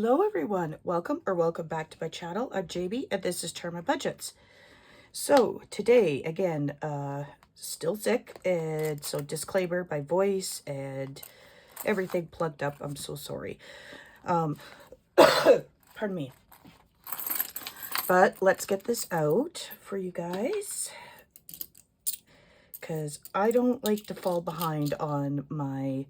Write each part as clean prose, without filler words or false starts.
Hello everyone, welcome back to my channel. I'm JB and this is Charmabudgets. So today again, still sick, and so disclaimer, my voice and everything plugged up. I'm so sorry. Pardon me. But let's get this out for you guys, because I don't like to fall behind on my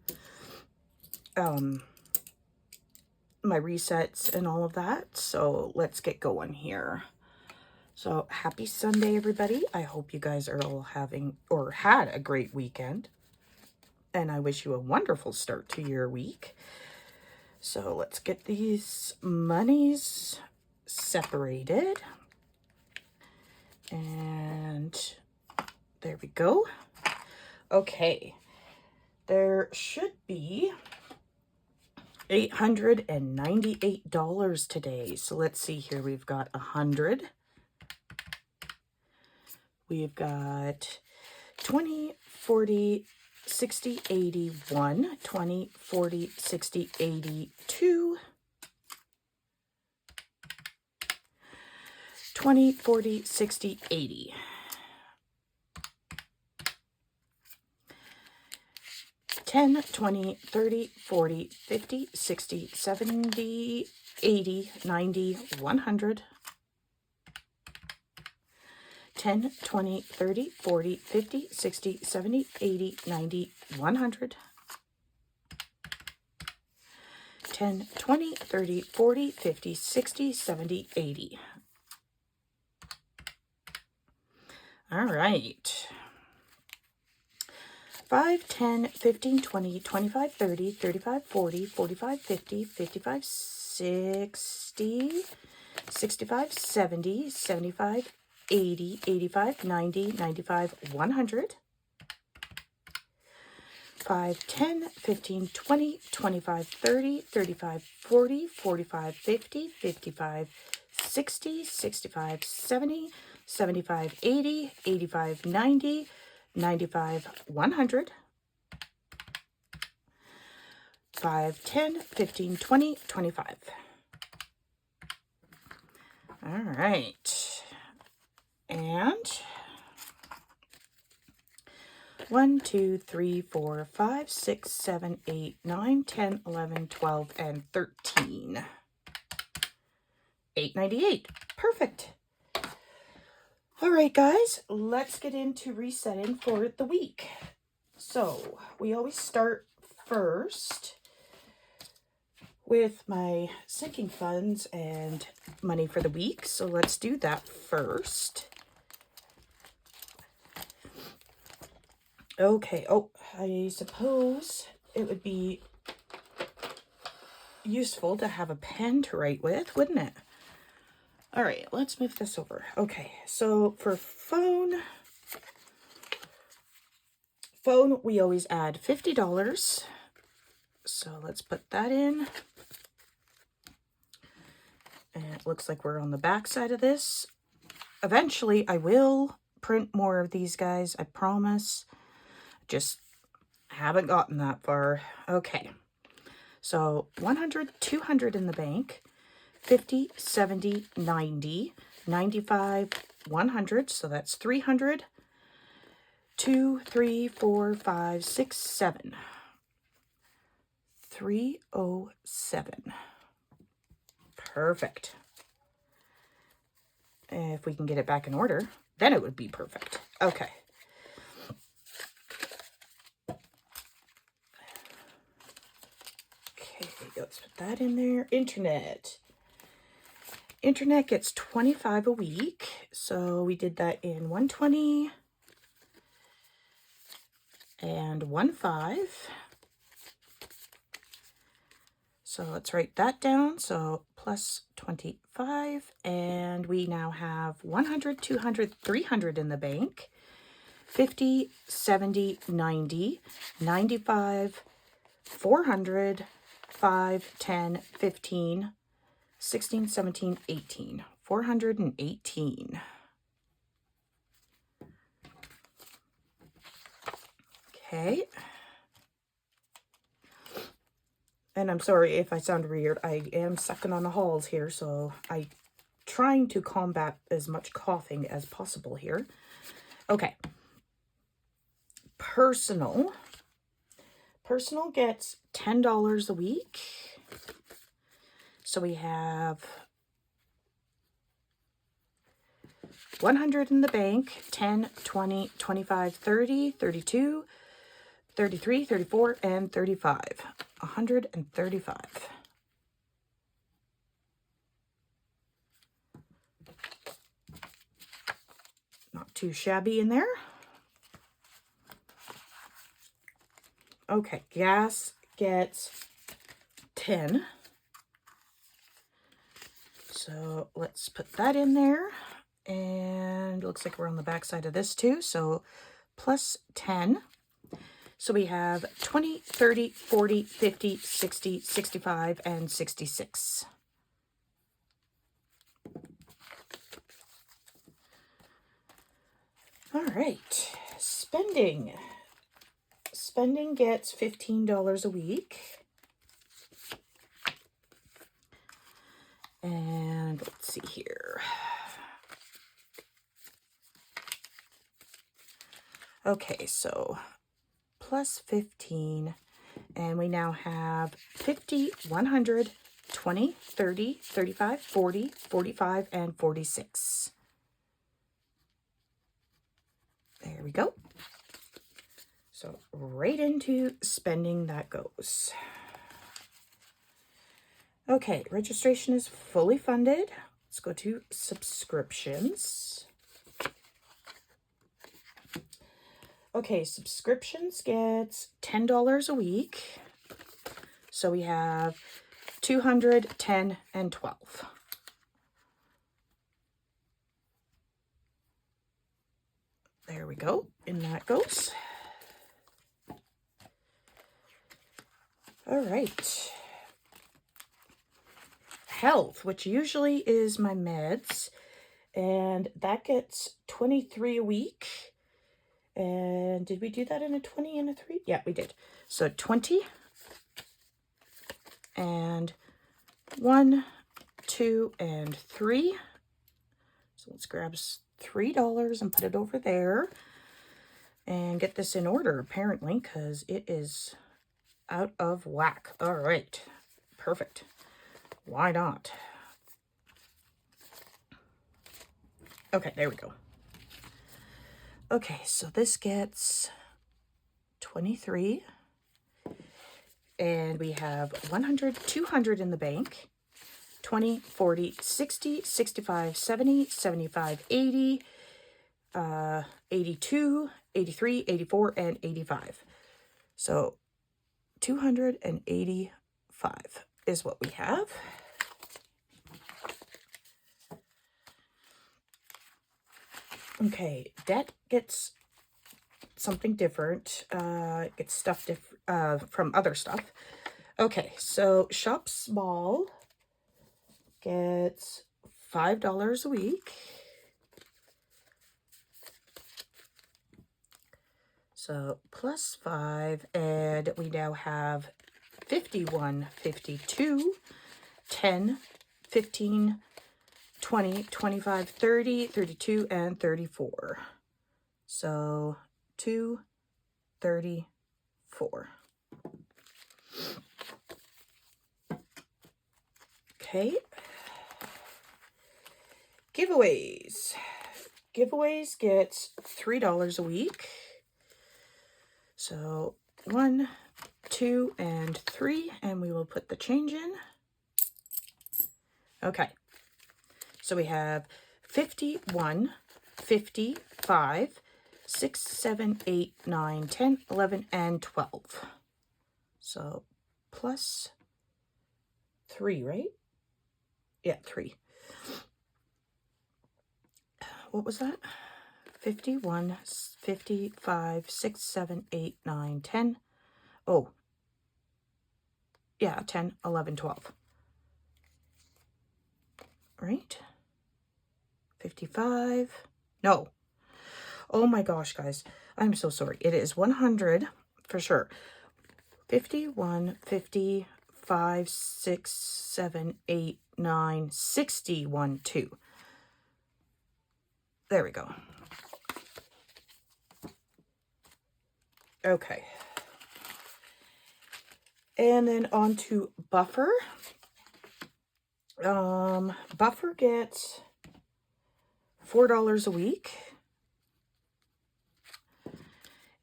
my resets and all of that. So let's get going here. So happy Sunday, everybody. I hope you guys are all having or had a great weekend. And I wish you a wonderful start to your week. So let's get these monies separated. And there we go. Okay. There should be $898 today. So let's see here. We've got 100. We've got 20, 40, 60, 81, 20, 40, 60, 82, 20, 40, 60, 80. 10, 20, 30, 40, 50, 60, 70, 80, 90, 100. 10, 20, 30, 40, 50, 60, 70, 80, 90, 100. 10, 20, 30, 40, 50, 60, 70, 80. All right. 5, 10, 15, 20, 25, 30, 35, 40, 45, 50, 55, 60, 65, 70, 75, 80, 85, 90, 95, 100. 5, 10, 15, 20, 25, 30, 35, 40, 45, 50, 55, 60, 65, 70, 75, 80, 85, 90, 95, 100. 5, 10, 15, 20, 25. All right. And 1, 2, 3, 4, 5, 6, 7, 8, 9, 10, 11, 12, and 13. $898. Perfect. All right, guys, let's get into resetting for the week. So we always start first with my sinking funds and money for the week. So let's do that first. Okay. Oh, I suppose it would be useful to have a pen to write with, wouldn't it? All right, let's move this over. Okay, so for phone, we always add $50. So let's put that in. And it looks like we're on the back side of this. Eventually, I will print more of these guys, I promise. Just haven't gotten that far. Okay, so 100, 200 in the bank, 50, 70, 90, 95, 100, so that's 300, 2, 3, 4, 5, 6, 7. 307. Perfect. If we can get it back in order, then it would be perfect. Okay. Okay, let's put that in there. Internet gets 25 a week. So we did that in 120 and 15. So let's write that down. So plus 25, and we now have 100, 200, 300 in the bank. 50, 70, 90, 95, 400, 5, 10, 15, 16, 17, 18. 418. Okay. And I'm sorry if I sound weird. I am sucking on the halls here, so I'm trying to combat as much coughing as possible here. Okay. Personal gets $10 a week. So we have 100 in the bank, 10, 20, 25, 30, 32, 33, 34, and 35. 135. Not too shabby in there. Okay, gas gets 10. So let's put that in there. And looks like we're on the back side of this too. So plus 10. So we have 20, 30, 40, 50, 60, 65, and 66. All right, spending. Spending gets $15 a week. And let's see here. Okay, so plus 15, and we now have 50, 100, 20, 30, 35, 40, 45, and 46. There we go. So right into spending that goes. Okay, registration is fully funded. Let's go to subscriptions. Okay, subscriptions gets $10 a week. So we have 200, 10, and 12. There we go. In that goes. All right. Health, which usually is my meds, and that gets 23 a week. And did we do that in a 20 and a 3? Yeah, we did. So 20 and 1, 2, and 3. So let's grab $3 and put it over there and get this in order, apparently, because it is out of whack. All right, perfect. Why not? Okay, there we go. Okay, so this gets 23. And we have 100, 200 in the bank. 20, 40, 60, 65, 70, 75, 80, 82, 83, 84, and 85. So 285 is what we have. Okay, debt gets something different. It gets stuff from other stuff. Okay, so Shop Small gets $5 a week. So plus 5, and we now have 51, 52, 10, 15, 20, 25, 30, 32, and 34. So 234. Okay. Giveaways. Giveaways gets $3 a week. So 1, 2, and 3, and we will put the change in. Okay. So we have 51, 55, 6, 7, 8, 9, 10, 11, and 12. So plus 3, right? Yeah, 3. What was that? 51, 55, 6, 7, 8, 9, 10. Oh. Yeah, 10, 11, 12. Right? 55. No. Oh my gosh, guys. I'm so sorry. It is 100 for sure. 51, 55, 5, 6, 7, 8, 9, 60, 1, 2. There we go. Okay. And then on to Buffer. Buffer gets $4 a week.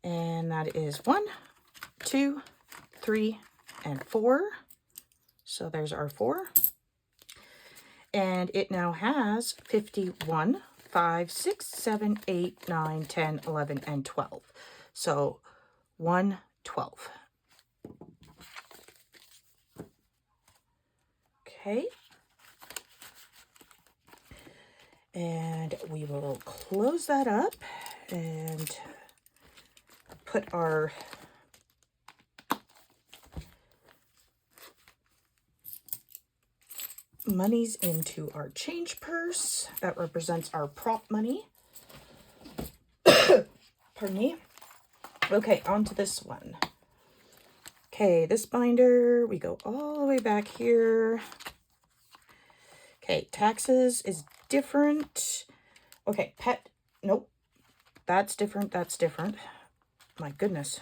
And that is 1, 2, 3, and 4. So there's our 4. And it now has 51, 5, 6, 7, 8, 9, 10, 11, and 12. So 112. Okay. And we will close that up and put our monies into our change purse. That represents our prop money. Pardon me. Okay, on to this one. Okay, this binder, we go all the way back here. Okay, taxes is different. Okay, pet, nope. That's different, that's different. My goodness,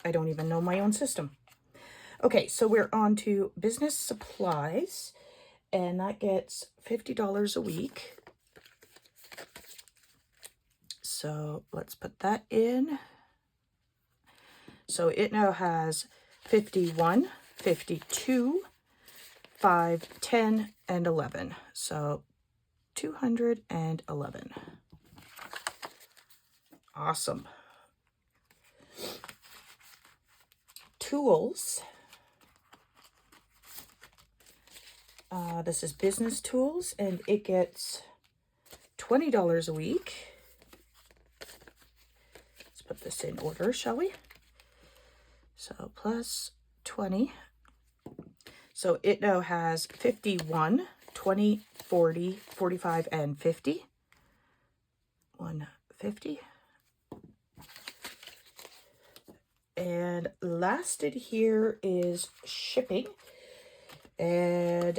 I don't even know my own system. Okay, so we're on to business supplies, and that gets $50 a week. So let's put that in. So it now has 51, 52, 5, 10, and 11. So 211. Awesome. Tools. This is business tools, and it gets $20 a week. Let's put this in order, shall we? So plus 20. So it now has 51, 20, 40, 45, and 50. 150. And lasted here is shipping. And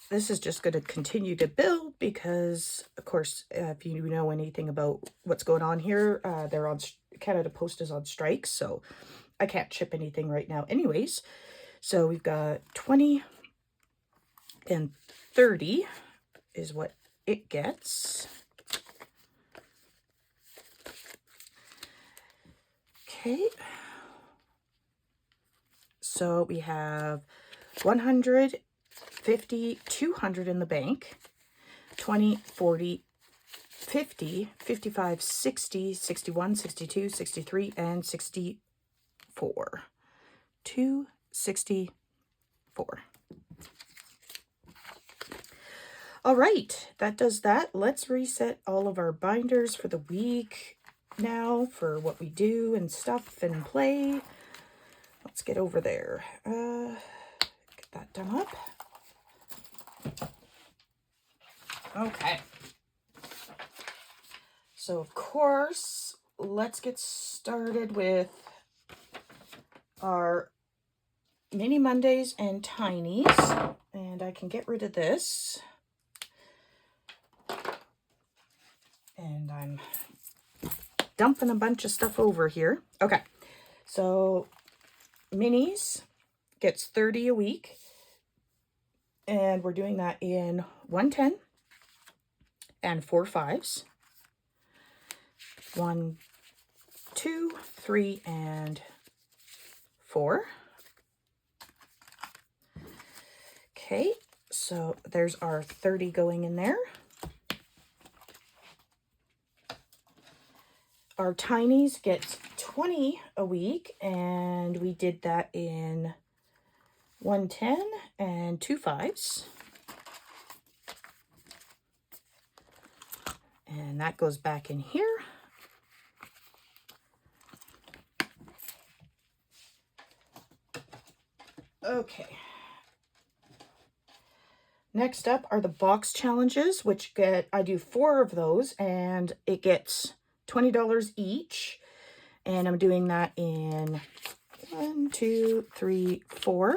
this is just going to continue to build because, of course, if you know anything about what's going on here, they're on Canada Post is on strike, so I can't ship anything right now anyways. So we've got 20 and 30 is what it gets. Okay. So we have 100, 50, 200 in the bank, 20, 40, 50, 55, 60, 61, 62, 63, and 64. 264. All right, that does that. Let's reset all of our binders for the week now for what we do and stuff and play. Let's get over there. Get that done up. Okay. So, of course, let's get started with our Mini Mondays and Tinies. And I can get rid of this. And I'm dumping a bunch of stuff over here. Okay. So, Minis gets 30 a week. And we're doing that in 110 and 4 5s. 1, 2, 3, and 4. Okay, so there's our 30 going in there. Our Tinies gets 20 a week, and we did that in 110 and 2 5s. And that goes back in here. Okay. Next up are the box challenges, which I do 4 of those, and it gets $20 each. And I'm doing that in 1, 2, 3, 4.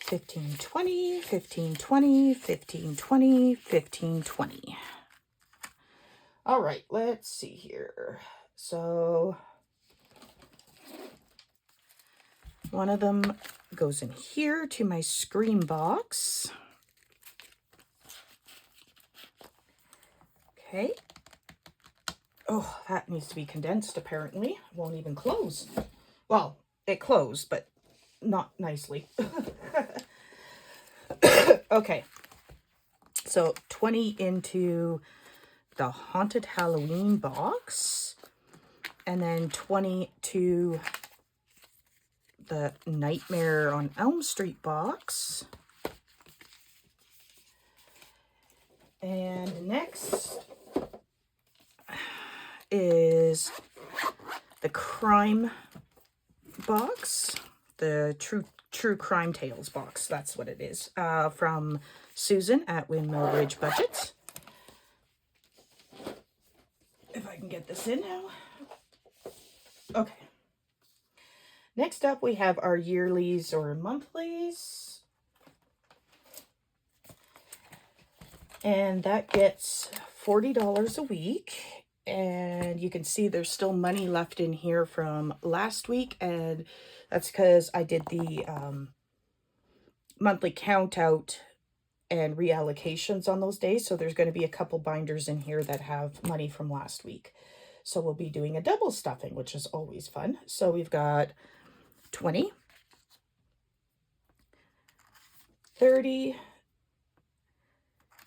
15, 20, 15, 20, 15, 20, 15, 20. All right, let's see here. So one of them goes in here to my screen box. Okay. Oh, that needs to be condensed, apparently. It won't even close. Well, it closed, but not nicely. Okay. So 20 into the Haunted Halloween box. And then 20 to the Nightmare on Elm Street box. And next is the crime box, the True Crime Tales box. That's what it is, from Susan at Windmill Ridge Budgets. If I can get this in now. Okay. Next up, we have our yearlies or monthlies. And that gets $40 a week. And you can see there's still money left in here from last week. And that's because I did the monthly count out and reallocations on those days. So there's going to be a couple binders in here that have money from last week. So we'll be doing a double stuffing, which is always fun. So we've got 20, 30,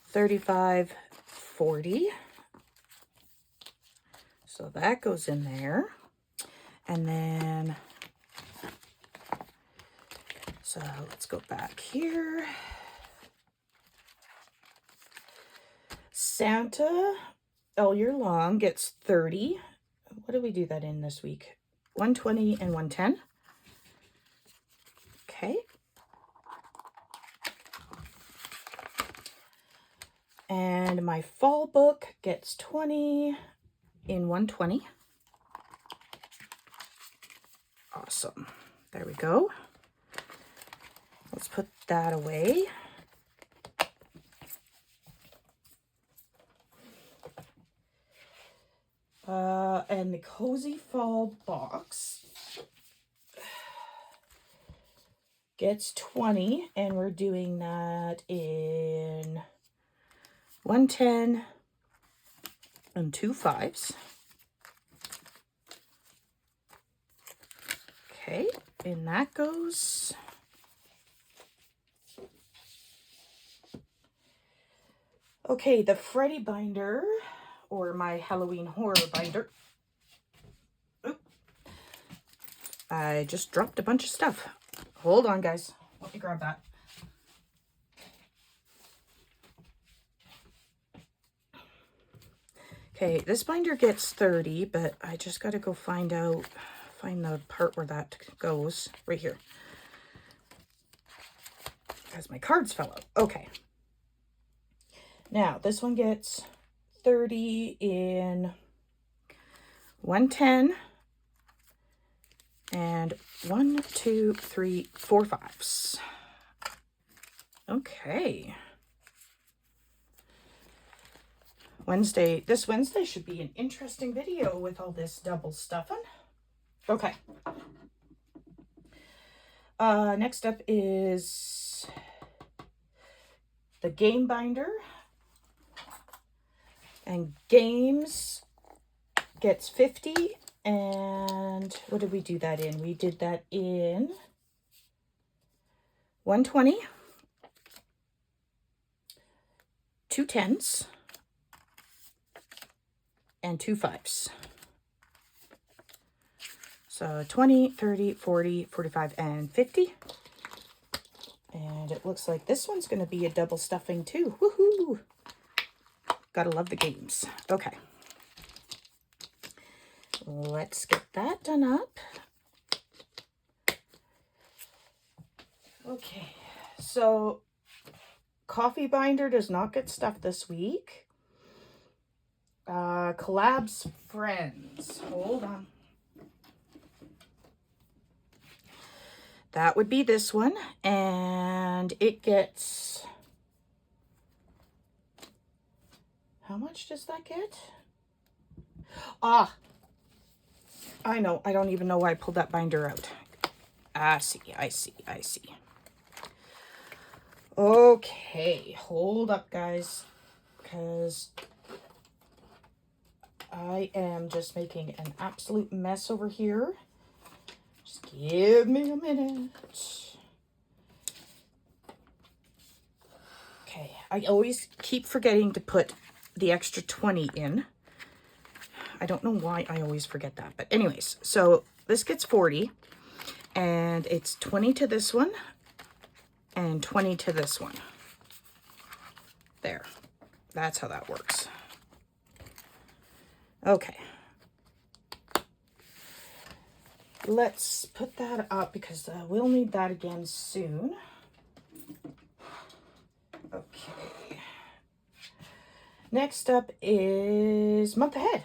35, 40. So that goes in there. And then, so let's go back here. Santa all year long gets 30. What did we do that in this week? 120 and 110. Okay. And my fall book gets 20 in 120. Awesome. There we go. Let's put that away. And the Cozy Fall box gets 20, and we're doing that in 110 and 2 5s. Okay, and that goes. Okay, the Freddy binder, or my Halloween horror binder. Oop. I just dropped a bunch of stuff. Hold on, guys. Let me grab that. Okay, this binder gets 30, but I just got to go find the part where that goes. Right here. Because my cards fell out. Okay. Now, this one gets 30 in 110 and 1, 2, 3, 4 5s. Okay. This Wednesday should be an interesting video with all this double stuffing. Okay. Next up is the game binder. And games gets 50. And what did we do that in? We did that in 120, 2 10s, and 2 5s. So 20, 30, 40, 45, and 50. And it looks like this one's going to be a double stuffing too. Woohoo! Gotta love the games. Okay. Let's get that done up. Okay. So, coffee binder does not get stuffed this week. Collabs friends. Hold on. that would be this one. And it gets, how much does that get? Ah, I know. I don't even know why I pulled that binder out. I see. Okay, hold up, guys, because I am just making an absolute mess over here. Just give me a minute. Okay, I always keep forgetting to put the extra 20 in. I don't know why I always forget that, but anyways, so this gets 40, and it's 20 to this one, and 20 to this one. There. That's how that works. Okay. Let's put that up because we'll need that again soon. Okay. Next up is month ahead.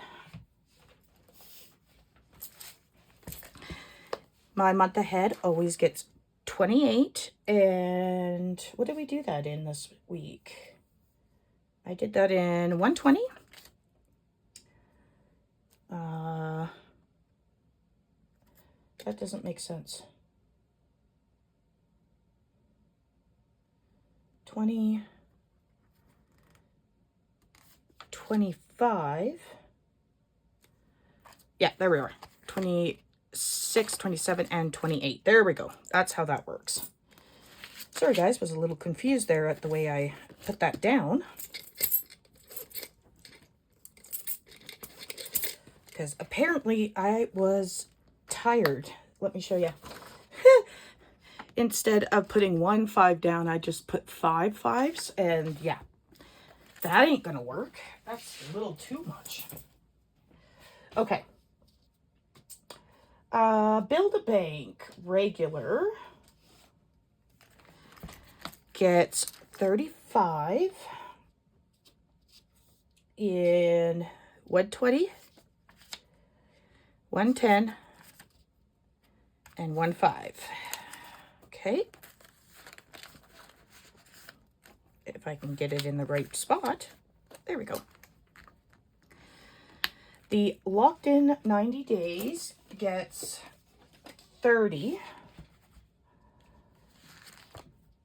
My month ahead always gets 28, and what did we do that in this week? I did that in 120. That doesn't make sense. 20, 25. Yeah, there we are. 26, 27, and 28. There we go. That's how that works. Sorry, guys, was a little confused there at the way I put that down. Because apparently I was tired. Let me show you. Instead of putting 1 5 down, I just put 5 5s. And yeah, that ain't gonna work. That's a little too much. Okay. Build-A-Bank regular gets 35 in 120, 110, and 15. Okay. If I can get it in the right spot. There we go. The locked in 90 days gets 30.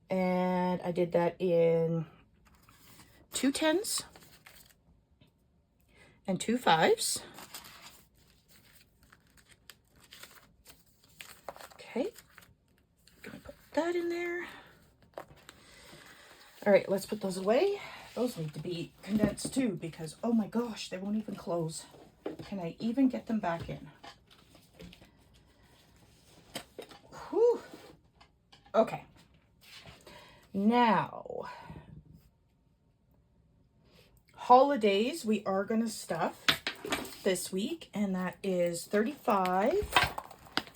And I did that in 2 10s and 2 5s. Okay. Gonna put that in there. All right, let's put those away. Those need to be condensed too because, oh my gosh, they won't even close. Can I even get them back in? Whew. Okay. Now, holidays we are going to stuff this week, and that is 35.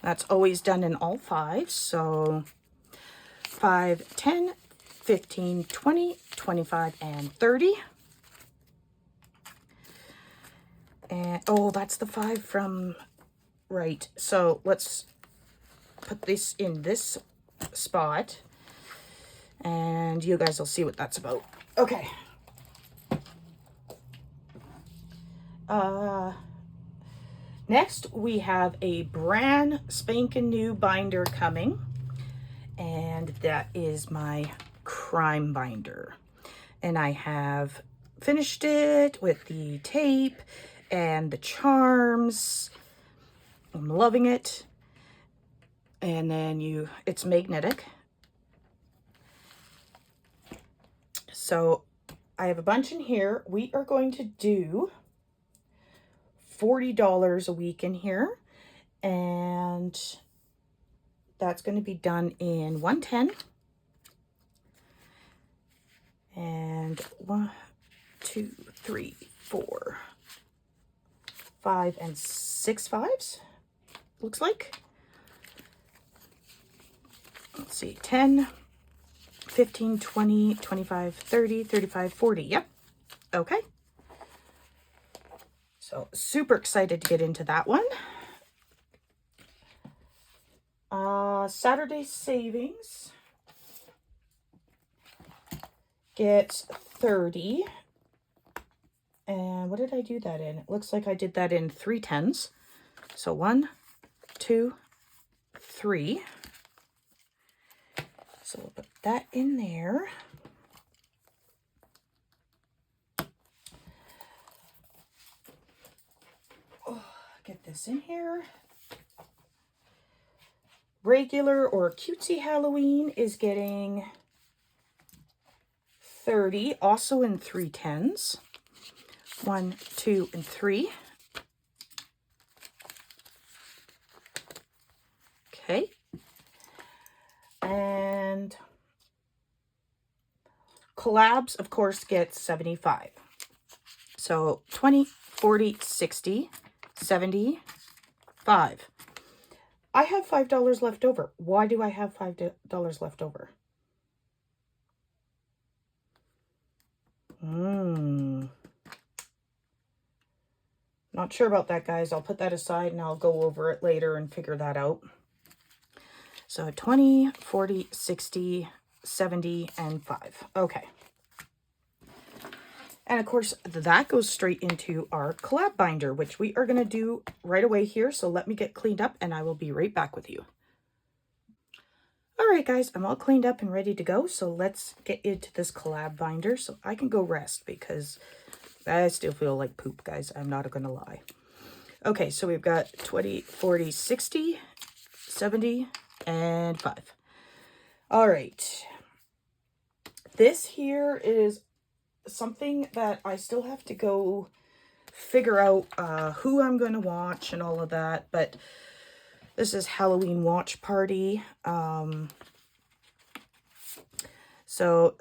That's always done in all 5s. So 5, 10, 15, 20, 25, and 30. And oh, that's the 5 from right. So let's put this in this spot and you guys will see what that's about. Okay. Next we have a brand spanking new binder coming, and that is my crime binder. And I have finished it with the tape and the charms. I'm loving it. And then it's magnetic. So I have a bunch in here. We are going to do $40 a week in here. And that's going to be done in 110. And 1, 2, 3, 4, 5, and 6 5s. Looks like. Let's see, 10, 15, 20, 25, 30, 35, 40. Yep. Okay. So super excited to get into that one. Saturday Savings gets 30. And what did I do that in? It looks like I did that in 3 tens. So 1, 2, 3. So we'll put that in there. Oh, get this in here. Regular or cutesy Halloween is getting 30, also in 3 tens. 1, 2, and 3. Okay. And collabs, of course, gets 75. So 20, 40, 60, 75. I have $5 left over. Why do I have $5 left over? Not sure about that, guys. I'll put that aside and I'll go over it later and figure that out. So 20, 40, 60, 70, and 5. Okay. And of course, that goes straight into our collab binder, which we are going to do right away here. So let me get cleaned up and I will be right back with you. All right, guys, I'm all cleaned up and ready to go. So let's get into this collab binder so I can go rest because I still feel like poop, guys. I'm not going to lie. Okay, so we've got 20, 40, 60, 70, and 5. All right. This here is something that I still have to go figure out who I'm going to watch and all of that. But this is Halloween Watch Party. So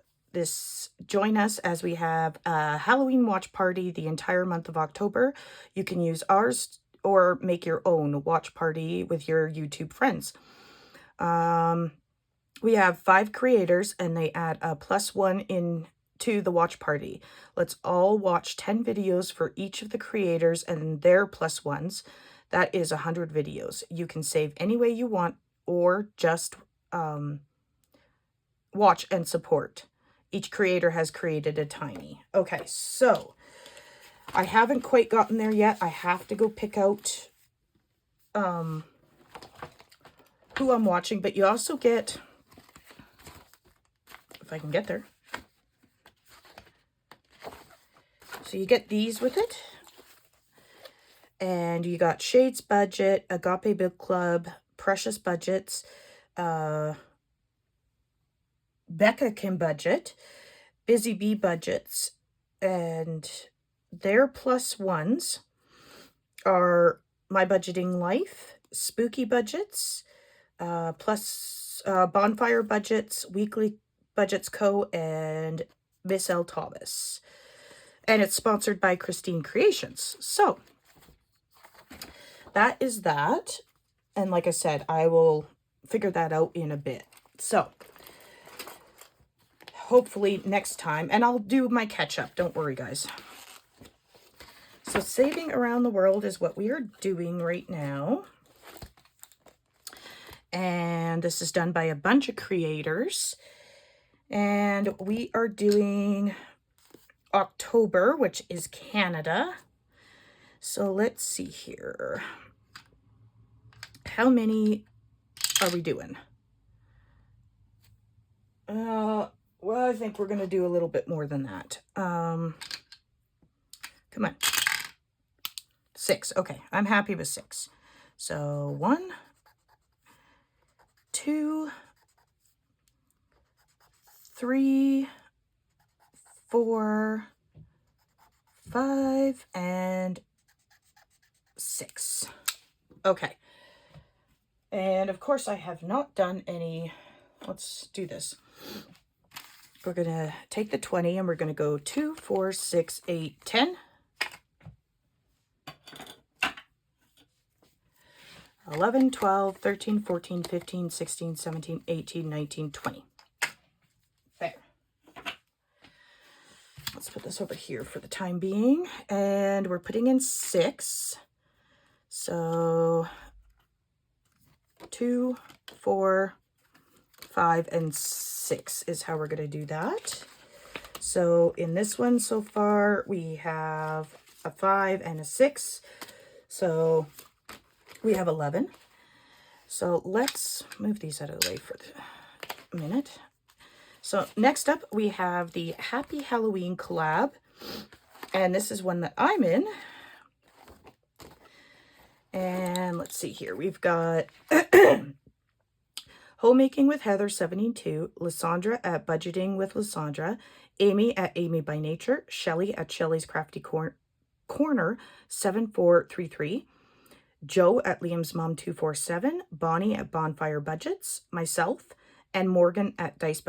join us as we have a Halloween watch party the entire month of October. You can use ours or make your own watch party with your YouTube friends. We have 5 creators and they add a +1 into the watch party. Let's all watch 10 videos for each of the creators and their +1s. That is 100 videos. You can save any way you want or just watch and support. Each creator has created a tiny. Okay, so I haven't quite gotten there yet. I have to go pick out who I'm watching, but you also get, if I can get there. So you get these with it. And you got Shades Budget, Agape Book Club, Precious Budgets, Becca Kim Budget, Busy Bee Budgets, and their +1s are My Budgeting Life, Spooky Budgets, plus Bonfire Budgets, Weekly Budgets Co., and Miss L. Thomas. And it's sponsored by Christine Creations. So that is that. And like I said, I will figure that out in a bit. So hopefully next time, and I'll do my catch up. Don't worry, guys. So saving around the world is what we are doing right now. And this is done by a bunch of creators. And we are doing October, which is Canada. So let's see here. How many are we doing? Well, I think we're going to do a little bit more than that. Come on. 6. Okay, I'm happy with 6. So 1, 2, 3, 4, 5, and 6. Okay. And of course I have not done any, let's do this. We're going to take the 20 and we're going to go 2, 4, 6, 8, 10. 11, 12, 13, 14, 15, 16, 17, 18, 19, 20. There. Let's put this over here for the time being. And we're putting in 6. So 2, 4, 5, and 6 is how we're going to do that. So in this one so far, we have a 5 and a 6. So we have 11. So let's move these out of the way for a minute. So next up, we have the Happy Halloween collab. And this is one that I'm in. And let's see here. We've got Homemaking with Heather 72, Lysandra at Budgeting with Lysandra, Amy at Amy by Nature, Shelly at Shelly's Crafty Corner 7433, Joe at Liam's Mom 247, Bonnie at Bonfire Budgets, myself, and Morgan at Dice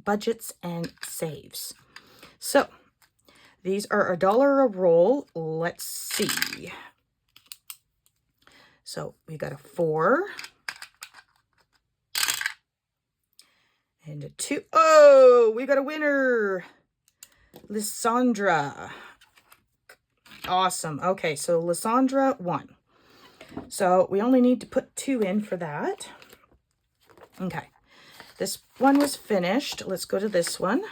Budgets and Saves. So these are $1 a roll. Let's see. So we got a 4 and a 2. Oh, we got a winner. Lysandra. Awesome. Okay, so Lysandra won. So we only need to put 2 in for that. Okay, this one was finished. Let's go to this one.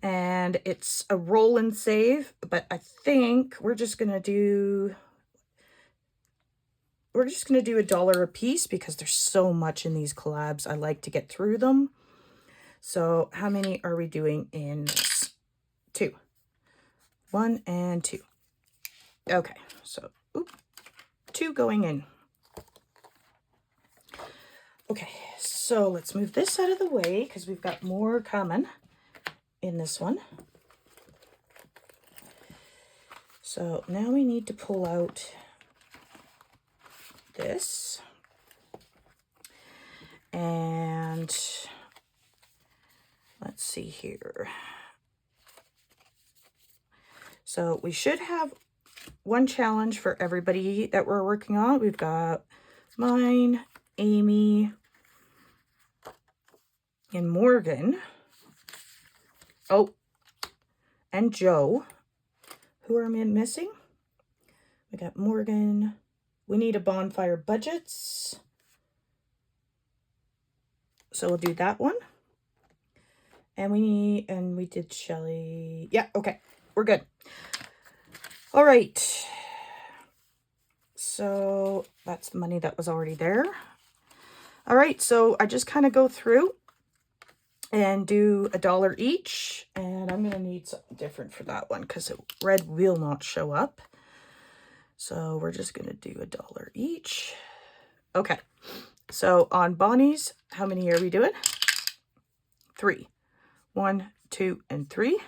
And it's a roll and save, but I think we're just going to do $1 a piece because there's so much in these collabs. I like to get through them. So how many are we doing in this? 2. 1 and 2. Okay, so 2 going in. Okay, so let's move this out of the way because we've got more coming in this one. So now we need to pull out this. And let's see here. So we should have one challenge for everybody that we're working on. We've got mine, Amy, and Morgan. Oh, and Joe. Who am I missing? We got Morgan. We need a Bonfire Budgets. So we'll do that one. And we did Shelly. Yeah, okay. We're good. All right. So that's the money that was already there. All right, so I just kind of go through and do $1 each. And I'm going to need something different for that one because red will not show up. So we're just going to do $1 each. Okay. So on Bonnie's, how many are we doing? 3. 1, 2, and 3.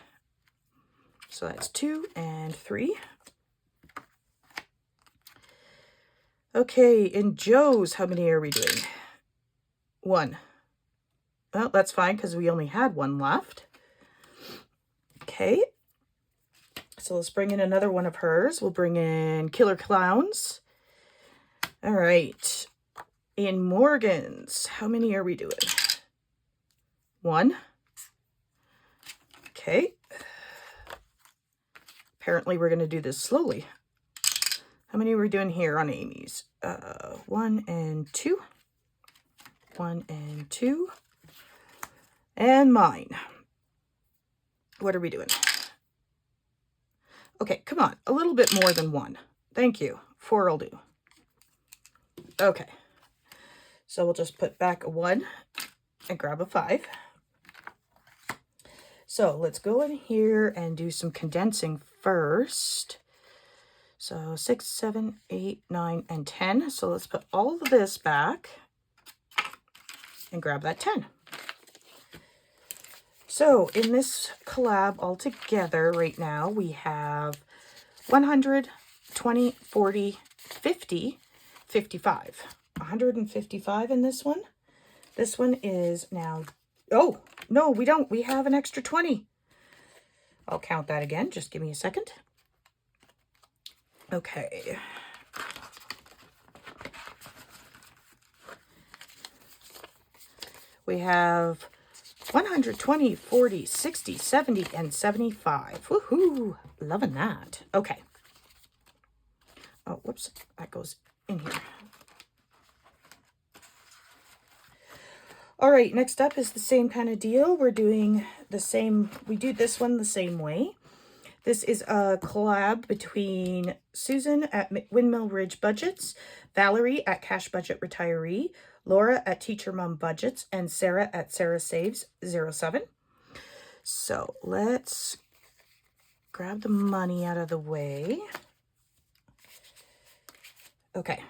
So that's 2 and 3. Okay, in Joe's, how many are we doing? 1. Well, that's fine because we only had 1 left. Okay. So let's bring in another one of hers. We'll bring in Killer Clowns. All right. In Morgan's, how many are we doing? 1. Okay. Apparently we're going to do this slowly. How many are we doing here on Amy's? 1 and 2. 1 and 2. And mine. What are we doing? Okay, come on. A little bit more than 1. Thank you. 4 will do. Okay. So we'll just put back a 1 and grab a 5. So let's go in here and do some condensing first. So 6, 7, 8, 9, and 10. So let's put all of this back and grab that 10. So in this collab altogether right now, we have 100, 20, 40, 50, 55. 155 in this one. This one is now, oh, no, we don't. We have an extra 20. I'll count that again. Just give me a second. Okay. We have 120, 40, 60, 70, and 75. Woohoo! Loving that. Okay. Oh, whoops. That goes in here. All right, next up is the same kind of deal. We're doing the same, we do this one the same way. This is a collab between Susan at Windmill Ridge Budgets, Valerie at Cash Budget Retiree, Laura at Teacher Mom Budgets, and Sarah at Sarah Saves 07. So let's grab the money out of the way. Okay.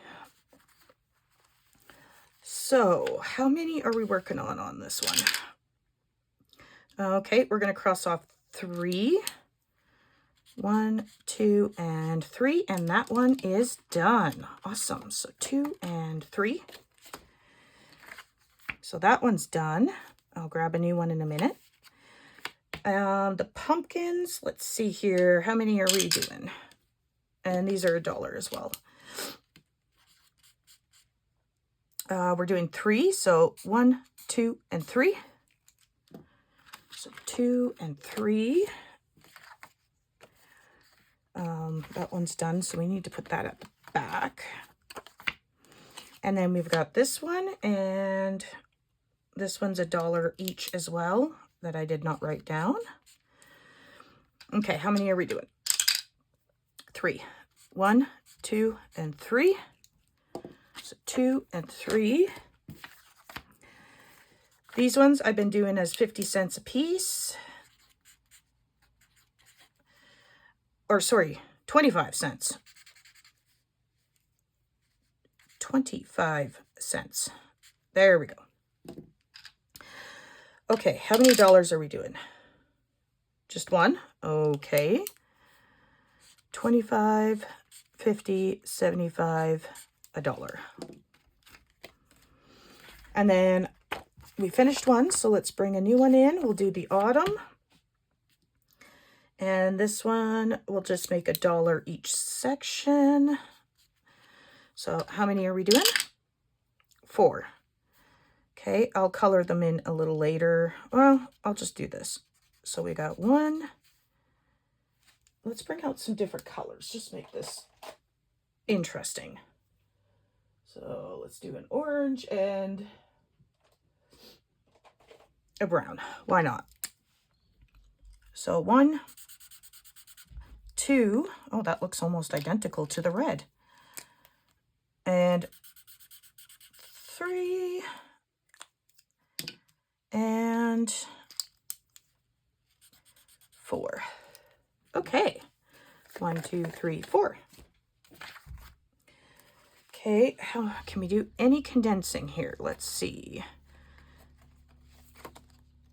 So how many are we working on this one? Okay, we're going to cross off 3. 1, 2, and 3, and that one is done. Awesome. So 2 and 3. So that one's done. I'll grab a new one in a minute. The pumpkins, let's see here. How many are we doing? And these are $1 as well. We're doing 3, so 1, 2, and 3. So 2 and 3. That one's done, so we need to put that at the back. And then we've got this one, and this one's $1 each as well, that I did not write down. Okay, how many are we doing? 3. 1, 2, and 3. So 2 and 3. These ones I've been doing as 50 cents a piece. Or sorry, 25 cents. 25 cents. There we go. Okay, how many dollars are we doing? Just one? Okay. 25, 50, 75, $1. And then we finished one, so let's bring a new one in. We'll do the autumn. And this one, we'll just make $1 each section. So how many are we doing? 4. Okay, I'll color them in a little later. Well, I'll just do this. So we got 1. Let's bring out some different colors. Just make this interesting. So let's do an orange and a brown. Why not? So 1, 2. Oh, that looks almost identical to the red. And 3. And 4. Okay. 1, 2, 3, 4. Okay, how can we do any condensing here? Let's see.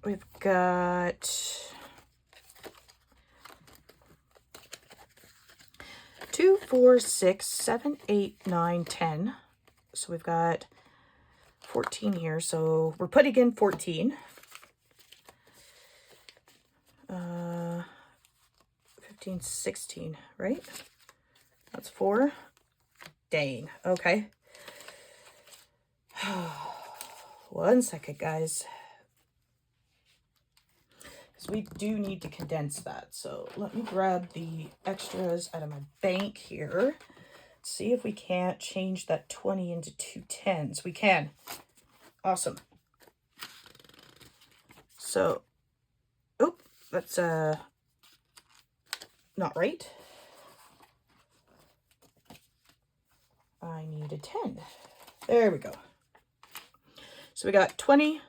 We've got 2, 4, 6, 7, 8, 9, 10. So we've got 14 here. So we're putting in 14. 15, 16, right? That's 4. Dang. Okay. 1 second, guys. Because we do need to condense that. So let me grab the extras out of my bank here. See if we can't change that 20 into 2 10s. We can. Awesome. So, oh, that's not right. I need a 10. There we go. So we got 20,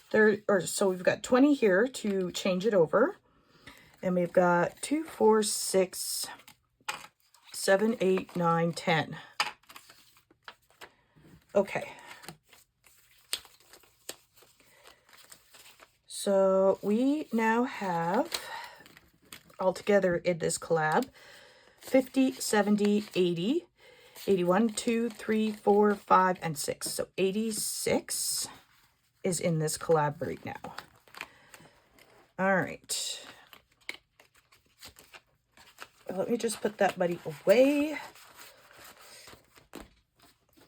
30, or so we've got 20 here to change it over. And we've got 2, 4, 6, 7, 8, 9, 10. Okay. So we now have, altogether in this collab, 50, 70, 80, 81, 2, 3, 4, 5, and 6. So 86 is in this collab right now. All right. Let me just put that money away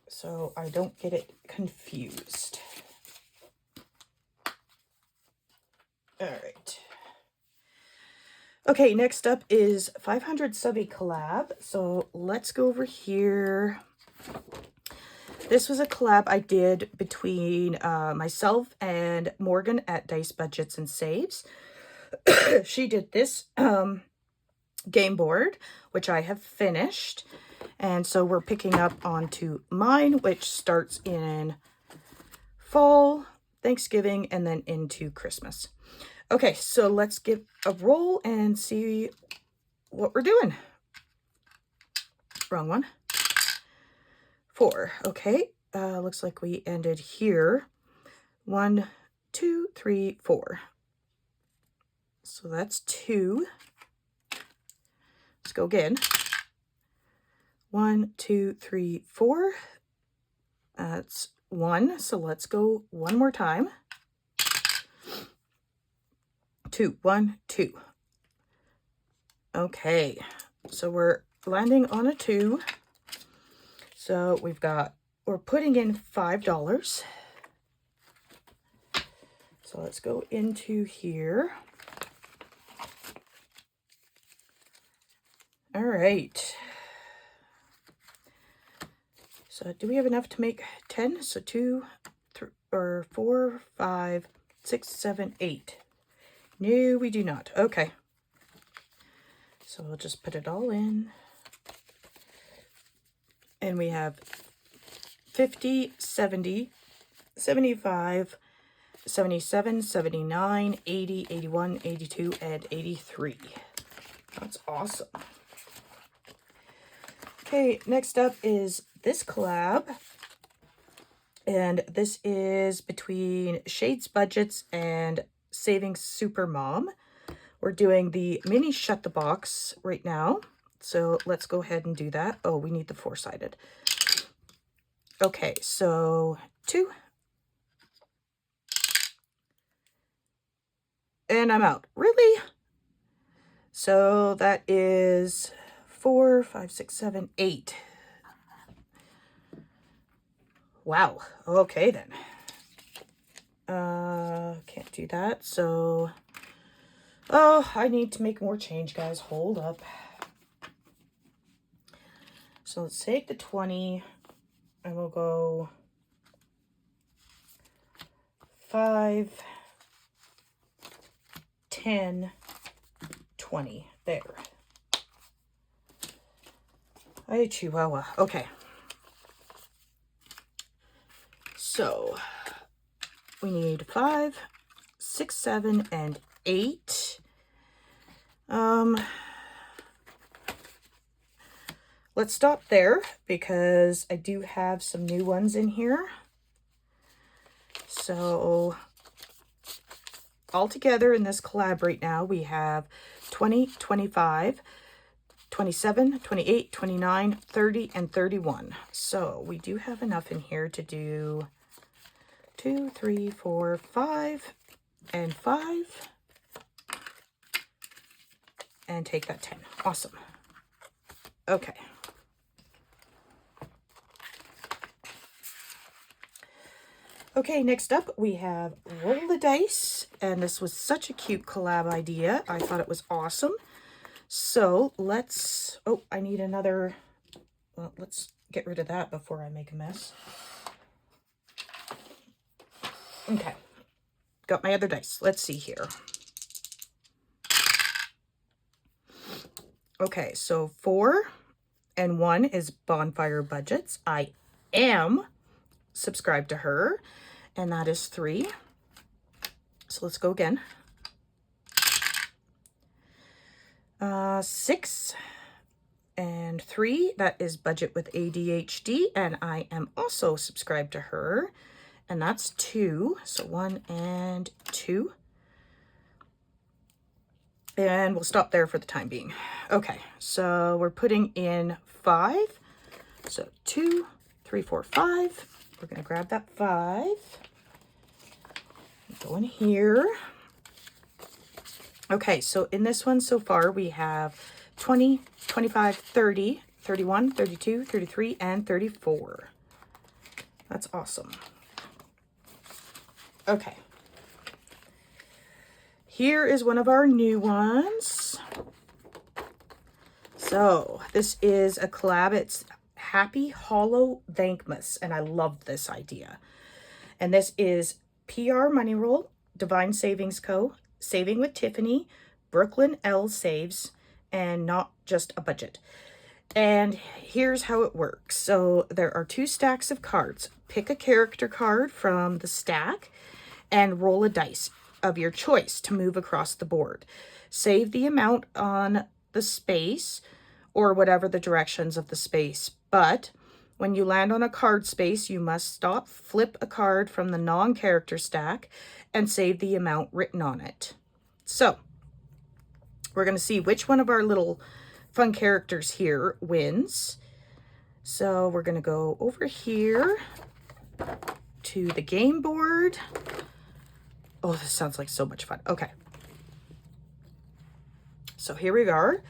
so I don't get it confused. All right. Okay, next up is 500 Subby collab. So let's go over here. This was a collab I did between myself and Morgan at Dice Budgets and Saves. She did this game board, which I have finished. And so we're picking up onto mine, which starts in fall, Thanksgiving, and then into Christmas. Okay, so let's give a roll and see what we're doing. Wrong one. 4. Okay, looks like we ended here. 1, 2, 3, 4. So that's 2. Let's go again. 1, 2, 3, 4. That's 1. So let's go one more time. 2, 1, 2. Okay, so we're landing on a 2. So we're putting in $5. So let's go into here. All right. So do we have enough to make 10? So 2, 3, or 4, 5, 6, 7, 8. No, we do not. Okay. So we'll just put it all in. And we have 50, 70, 75, 77, 79, 80, 81, 82, and 83. That's awesome. Okay, next up is this collab. And this is between Shades Budgets and Saving Supermom. We're doing the mini Shut the Box right now. So let's go ahead and do that. Oh, we need the 4-sided. Okay, so 2. And I'm out. Really? So that is 4, 5, 6, 7, 8. Wow. Okay then. Can't do that. So, oh, I need to make more change, guys. Hold up. So let's take the 20 and we'll go 5, 10, 20. There. Ay, Chihuahua. Okay. So we need 5, 6, 7, and 8. Let's stop there because I do have some new ones in here. So altogether in this collab right now, we have 20, 25, 27, 28, 29, 30, and 31. So we do have enough in here to do 2, 3, 4, 5, and 5. And take that 10. Awesome. Okay. Okay, next up we have Roll the Dice, and this was such a cute collab idea. I thought it was awesome. So let's, oh, I need another, well, let's get rid of that before I make a mess. Okay, got my other dice. Let's see here. Okay, so 4 and 1 is Bonfire Budgets. I am subscribed to her, and that is 3. So let's go again. 6 and 3, that is Budget with ADHD, and I am also subscribed to her, and that's 2. So 1 and 2. And we'll stop there for the time being. Okay, so we're putting in 5. So 2, 3, 4, 5. We're going to grab that 5. Go in here. Okay, so in this one so far, we have 20, 25, 30, 31, 32, 33, and 34. That's awesome. Okay. Here is one of our new ones. So this is a collab. It's Happy Hollow Thankmas, and I love this idea. And this is PR Money Roll, Divine Savings Co., Saving with Tiffany, Brooklyn L Saves, and Not Just a Budget. And here's how it works. So there are 2 stacks of cards. Pick a character card from the stack and roll a dice of your choice to move across the board. Save the amount on the space or whatever the directions of the space. But when you land on a card space, you must stop, flip a card from the non-character stack, and save the amount written on it. So we're going to see which one of our little fun characters here wins. So we're going to go over here to the game board. Oh, this sounds like so much fun. Okay. So here we are.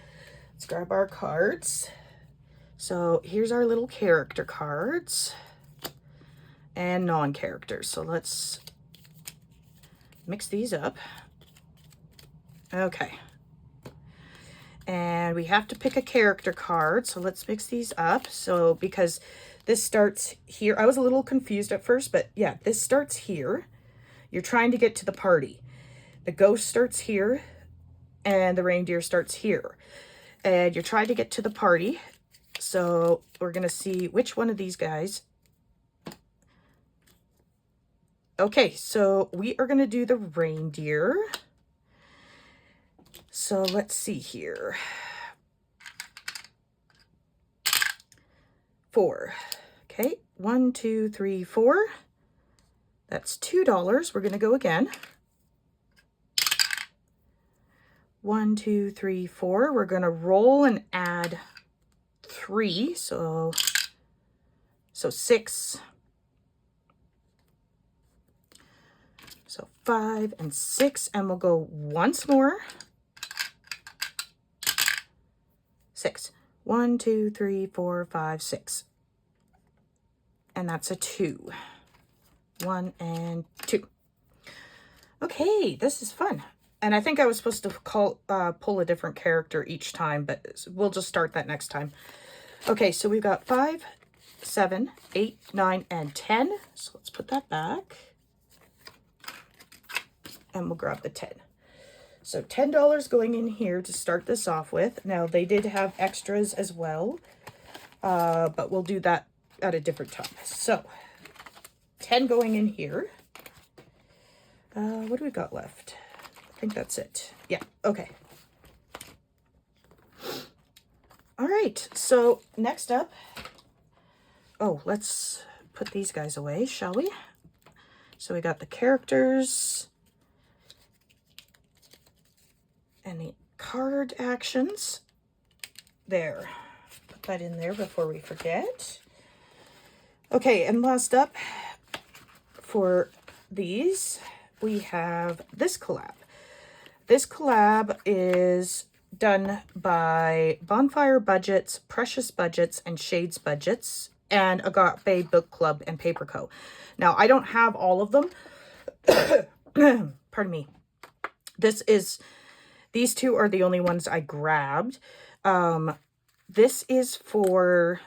Let's grab our cards. So here's our little character cards and non-characters. So let's mix these up. Okay. And we have to pick a character card. So let's mix these up. So because this starts here. I was a little confused at first, but yeah, this starts here. You're trying to get to the party. The ghost starts here and the reindeer starts here. And you're trying to get to the party. So we're going to see which one of these guys. Okay, so we are going to do the reindeer. So let's see here. 4. Okay, 1, 2, 3, 4. That's $2. We're going to go again. 1, 2, 3, 4. We're going to roll and add 3. So 6. So 5 and 6. And we'll go once more. 6. 1, 2, 3, 4, 5, 6. And that's a 2. 1 and 2. Okay, this is fun. And I think I was supposed to pull a different character each time, but we'll just start that next time. Okay, so we've got 5, 7, 8, 9, and 10. So let's put that back. And we'll grab the 10. So $10 going in here to start this off with. Now, they did have extras as well, but we'll do that at a different time. So 10 going in here. What do we got left? I think that's it. Yeah, okay. All right, so next up, let's put these guys away, shall we? So we got the characters and the card actions. There, put that in there before we forget. Okay, and last up for these, we have this collab. This collab is done by Bonfire Budgets, Precious Budgets, and Shades Budgets, and Agape Book Club and Paper Co. Now, I don't have all of them. Pardon me. These 2 are the only ones I grabbed. This is for,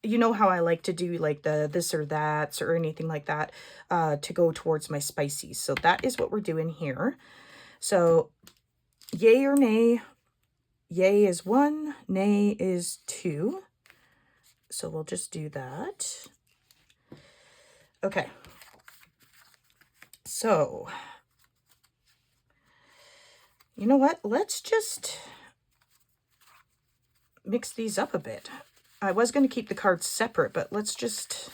you know how I like to do like the this or that or anything like that to go towards my spices. So that is what we're doing here. So yay or nay. Yay is 1, nay is 2. So we'll just do that. Okay. So, you know what? Let's just mix these up a bit. I was going to keep the cards separate, but let's just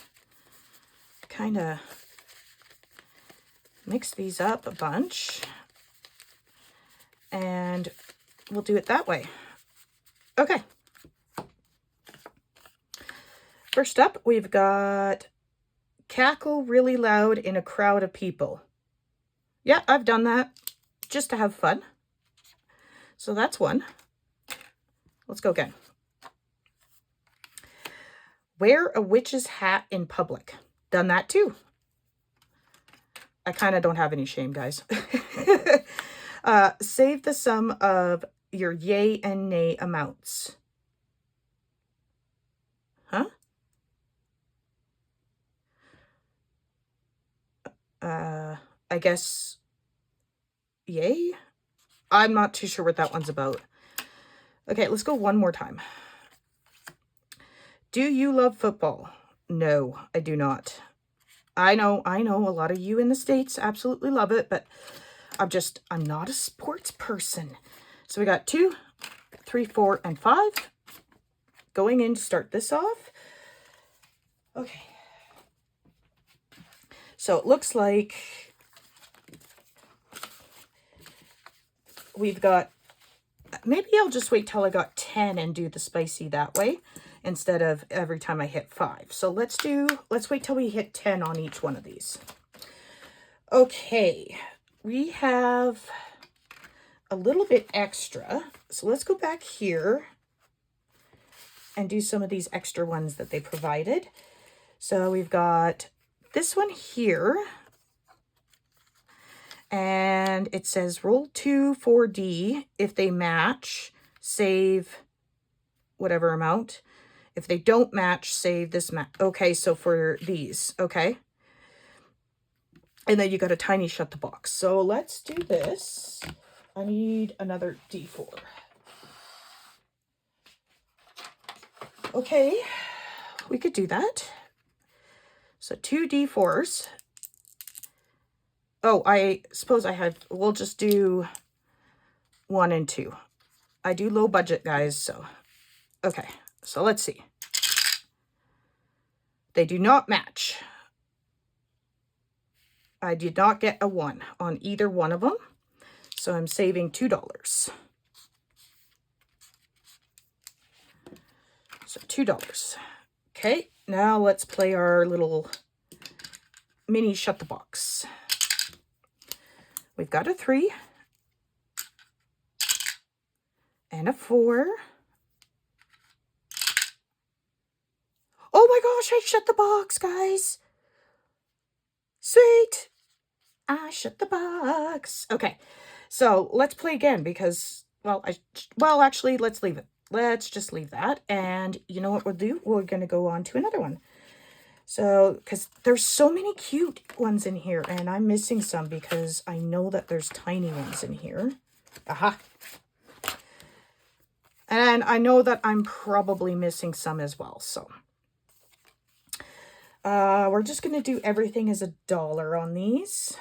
kind of mix these up a bunch. And we'll do it that way. Okay. First up, we've got cackle really loud in a crowd of people. Yeah, I've done that just to have fun. So that's one. Let's go again. Wear a witch's hat in public. Done that too. I kind of don't have any shame, guys. Save the sum of your yay and nay amounts. I guess, yay? I'm not too sure what that one's about. Okay, let's go one more time. Do you love football? No, I do not. I know a lot of you in the States absolutely love it, but I'm not a sports person. So we got 2, 3, 4, and 5 going in to start this off. Okay. So it looks like we've got, maybe I'll just wait till I got 10 and do the spicy that way instead of every time I hit 5. So let's wait till we hit 10 on each one of these. Okay, we have a little bit extra. So let's go back here and do some of these extra ones that they provided. So we've got this one here. And it says roll 2 4D. If they match, save whatever amount. If they don't match, save this amount. Okay, so for these, okay. And then you got a tiny shut the box. So let's do this. I need another D4. Okay, we could do that. So 2 D4s. Oh, I suppose we'll just do 1 and 2. I do low budget, guys, so. Okay, so let's see. They do not match. I did not get a 1 on either one of them, so I'm saving $2. So $2. Okay, now let's play our little mini shut the box. We've got a 3 and a 4. Oh my gosh, I shut the box, guys. Sweet. I shut the box. Okay, so let's play again because, well, actually, let's leave it. Let's just leave that. And you know what we'll do? We're going to go on to another one. So, because there's so many cute ones in here, and I'm missing some because I know that there's tiny ones in here. Aha. And I know that I'm probably missing some as well, so. We're just going to do everything as $1 on these.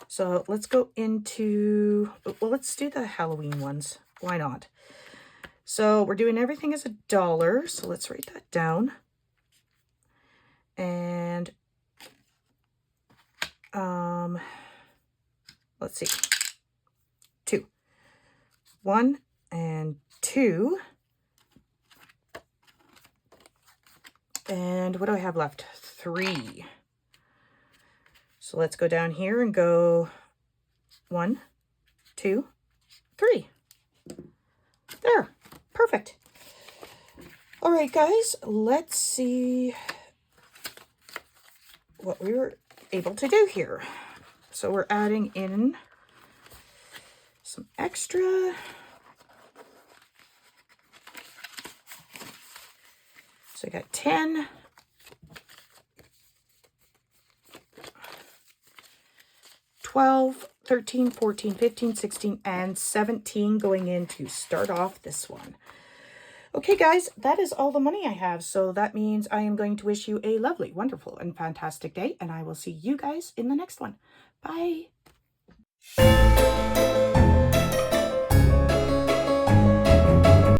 So let's go into, well, let's do the Halloween ones. Why not? So we're doing everything as $1. So let's write that down. And, let's see. 2. 1 and 2. And what do I have left? 3. So let's go down here and go 1, 2, 3. There. Perfect. All right, guys, let's see what we were able to do here. So we're adding in some extra. So I got 10, 12, 13, 14, 15, 16, and 17 going in to start off this one. Okay, guys, that is all the money I have. So that means I am going to wish you a lovely, wonderful, and fantastic day. And I will see you guys in the next one. Bye.